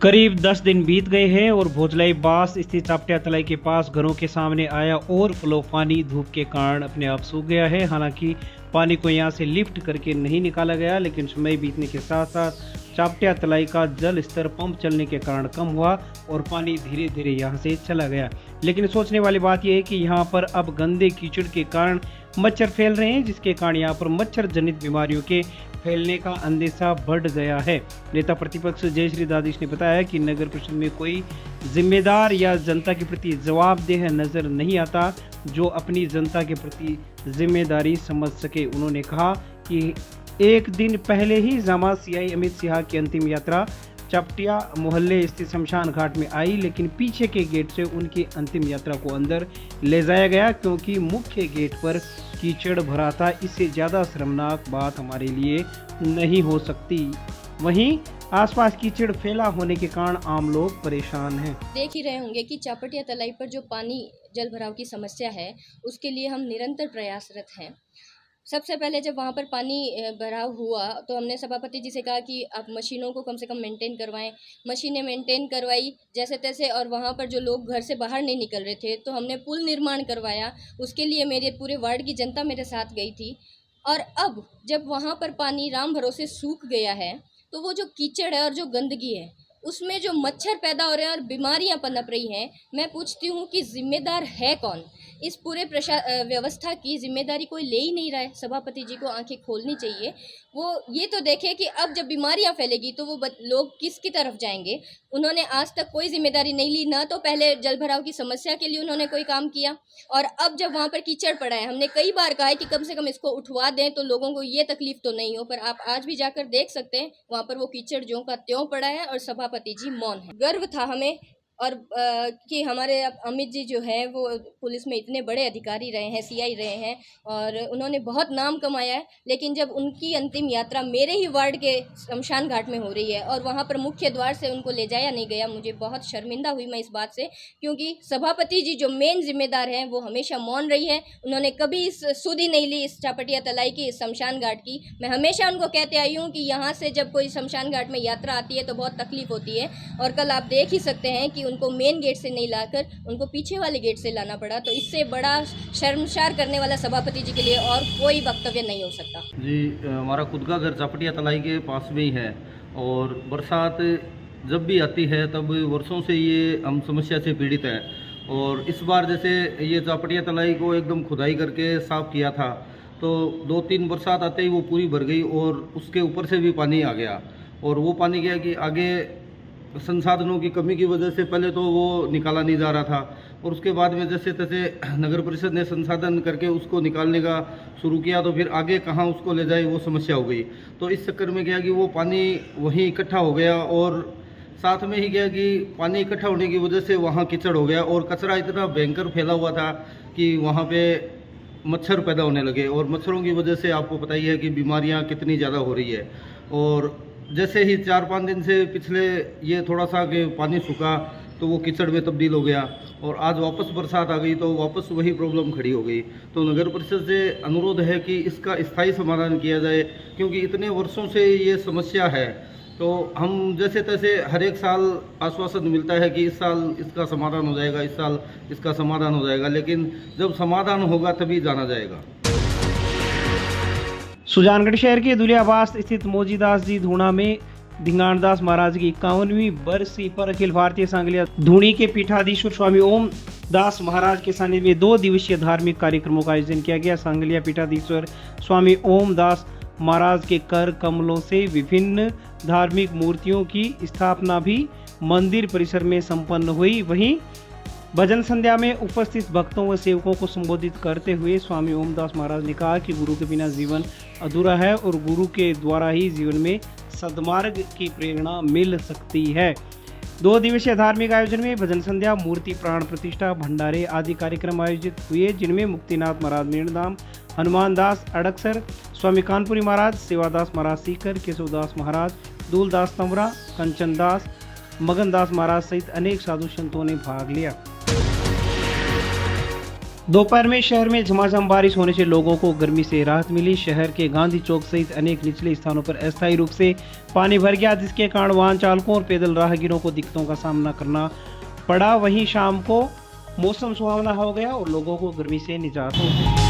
करीब 10 दिन बीत गए हैं और भोजलाई बास स्थित चापटिया तलाई के पास घरों के सामने आया ओवरफ्लो पानी धूप के कारण अपने आप सूख गया है। हालांकि पानी को यहां से लिफ्ट करके नहीं निकाला गया, लेकिन समय बीतने के साथ साथ चापटिया तलाई का जल स्तर पंप चलने के कारण कम हुआ और पानी धीरे धीरे यहां से चला गया। लेकिन सोचने वाली बात यह है कि यहां पर अब गंदे कीचड़ के कारण मच्छर फैल रहे हैं, जिसके कारण यहाँ पर मच्छर जनित बीमारियों के फैलने का अंदेशा बढ़ गया है। नेता प्रतिपक्ष जयश्री दादिश ने बताया कि नगर परिषद में कोई जिम्मेदार या जनता के प्रति जवाबदेह नजर नहीं आता जो अपनी जनता के प्रति जिम्मेदारी समझ सके। उन्होंने कहा कि एक दिन पहले ही जामा सीआई अमित सिन्हा की अंतिम यात्रा चापटिया मोहल्ले स्थित शमशान घाट में आई, लेकिन पीछे के गेट से उनकी अंतिम यात्रा को अंदर ले जाया गया क्योंकि मुख्य गेट पर कीचड़ भरा था। इससे ज़्यादा शर्मनाक बात हमारे लिए नहीं हो सकती। वहीं आसपास कीचड़ फैला होने के कारण आम लोग परेशान हैं। देख ही रहे होंगे कि चापटिया तलाई पर जो पानी जल भराव की समस्या है उसके लिए हम निरंतर प्रयासरत हैं। सबसे पहले जब वहाँ पर पानी भराव हुआ तो हमने सभापति जी से कहा कि आप मशीनों को कम से कम मेंटेन करवाएं। मशीनें मेंटेन करवाई जैसे तैसे, और वहाँ पर जो लोग घर से बाहर नहीं निकल रहे थे तो हमने पुल निर्माण करवाया। उसके लिए मेरे पूरे वार्ड की जनता मेरे साथ गई थी। और अब जब वहाँ पर पानी राम भरोसे सूख गया है तो वो जो कीचड़ है और जो गंदगी है उसमें जो मच्छर पैदा हो रहे हैं और बीमारियां पनप रही हैं, मैं पूछती हूँ कि जिम्मेदार है कौन? इस पूरे व्यवस्था की जिम्मेदारी कोई ले ही नहीं रहा है। सभापति जी को आंखें खोलनी चाहिए। वो ये तो देखे कि अब जब बीमारियां फैलेगी तो वो लोग किसकी तरफ जाएंगे। उन्होंने आज तक कोई जिम्मेदारी नहीं ली, ना तो पहले जल भराव की समस्या के लिए उन्होंने कोई काम किया, और अब जब वहाँ पर कीचड़ पड़ा है हमने कई बार कहा है कि कम से कम इसको उठवा दें तो लोगों को ये तकलीफ तो नहीं हो। पर आप आज भी जाकर देख सकते हैं वहाँ पर वो कीचड़ ज्यों का त्यों पड़ा है और सभापति जी मौन है। गर्व था हमें और कि हमारे अमित जी जो है वो पुलिस में इतने बड़े अधिकारी रहे हैं, सीआई रहे हैं, और उन्होंने बहुत नाम कमाया है। लेकिन जब उनकी अंतिम यात्रा मेरे ही वार्ड के शमशान घाट में हो रही है और वहाँ पर मुख्य द्वार से उनको ले जाया नहीं गया, मुझे बहुत शर्मिंदा हुई मैं इस बात से, क्योंकि सभापति जी जो मेन जिम्मेदार हैं वो हमेशा मौन रही है। उन्होंने कभी सुध ही नहीं ली इस चापटिया तलाई की, इस शमशान घाट की। मैं हमेशा उनको कहते आई हूँ कि यहाँ से जब कोई शमशान घाट में यात्रा आती है तो बहुत तकलीफ होती है, और कल आप देख ही सकते हैं कि उनको मेन गेट से नहीं लाकर उनको पीछे वाले गेट से लाना पड़ा। तो इससे बड़ा शर्मसार करने वाला सभापति जी के लिए और कोई वक्तव्य नहीं हो सकता। जी, हमारा खुद का घर चापटिया तलाई के पास में ही है और बरसात जब भी आती है तब वर्षों से ये हम समस्या से पीड़ित हैं। और इस बार जैसे ये चापटिया तलाई को एकदम खुदाई करके साफ़ किया था तो 2-3 बरसात आते ही वो पूरी भर गई और उसके ऊपर से भी पानी आ गया। और वो पानी क्या कि आगे संसाधनों की कमी की वजह से पहले तो वो निकाला नहीं जा रहा था, और उसके बाद में जैसे तैसे नगर परिषद ने संसाधन करके उसको निकालने का शुरू किया तो फिर आगे कहाँ उसको ले जाए वो समस्या हो गई। तो इस चक्कर में क्या कि वो पानी वहीं इकट्ठा हो गया, और साथ में ही क्या कि पानी इकट्ठा होने की वजह से वहाँ कीचड़ हो गया और कचरा इतना भयंकर फैला हुआ था कि वहाँ पे मच्छर पैदा होने लगे। और मच्छरों की वजह से आपको पता ही है कि बीमारियाँ कितनी ज़्यादा हो रही है। और जैसे ही 4-5 दिन से पिछले ये थोड़ा सा कि पानी सूखा तो वो कीचड़ में तब्दील हो गया, और आज वापस बरसात आ गई तो वापस वही प्रॉब्लम खड़ी हो गई। तो नगर परिषद से अनुरोध है कि इसका स्थायी समाधान किया जाए, क्योंकि इतने वर्षों से ये समस्या है। तो हम जैसे तैसे हर एक साल आश्वासन मिलता है कि इस साल इसका समाधान हो जाएगा, इस साल इसका समाधान हो जाएगा, लेकिन जब समाधान होगा तभी जाना जाएगा। सुजानगढ़ शहर के दुलियाबास स्थित मोजीदास जी धूणा में धिंगाणदास महाराज की 51वीं बरसी पर अखिल भारतीय सांगलिया धूणी के पीठाधीश्वर स्वामी ओम दास महाराज के सानिध्य में 2 दिवसीय धार्मिक कार्यक्रमों का आयोजन किया गया। सांगलिया पीठाधीश्वर स्वामी ओम दास महाराज के कर कमलों से विभिन्न धार्मिक मूर्तियों की स्थापना भी मंदिर परिसर में संपन्न हुई। वहीं भजन संध्या में उपस्थित भक्तों व सेवकों को संबोधित करते हुए स्वामी ओमदास महाराज ने कहा कि गुरु के बिना जीवन अधूरा है और गुरु के द्वारा ही जीवन में सद्मार्ग की प्रेरणा मिल सकती है। 2 दिवसीय धार्मिक आयोजन में भजन संध्या, मूर्ति प्राण प्रतिष्ठा, भंडारे आदि कार्यक्रम आयोजित हुए, जिनमें मुक्तिनाथ महाराज मेणधाम, हनुमान दास अड़कसर, स्वामी कानपुरी महाराज, सेवादास महाराज सीकर, केशवदास महाराज, दूलदास तमरा, कंचन दास, मगन दास महाराज सहित अनेक साधु संतों ने भाग लिया। दोपहर में शहर में झमाझम बारिश होने से लोगों को गर्मी से राहत मिली। शहर के गांधी चौक सहित अनेक निचले स्थानों पर अस्थायी रूप से पानी भर गया, जिसके कारण वाहन चालकों और पैदल राहगीरों को दिक्कतों का सामना करना पड़ा। वहीं शाम को मौसम सुहावना हो गया और लोगों को गर्मी से निजात हो गई।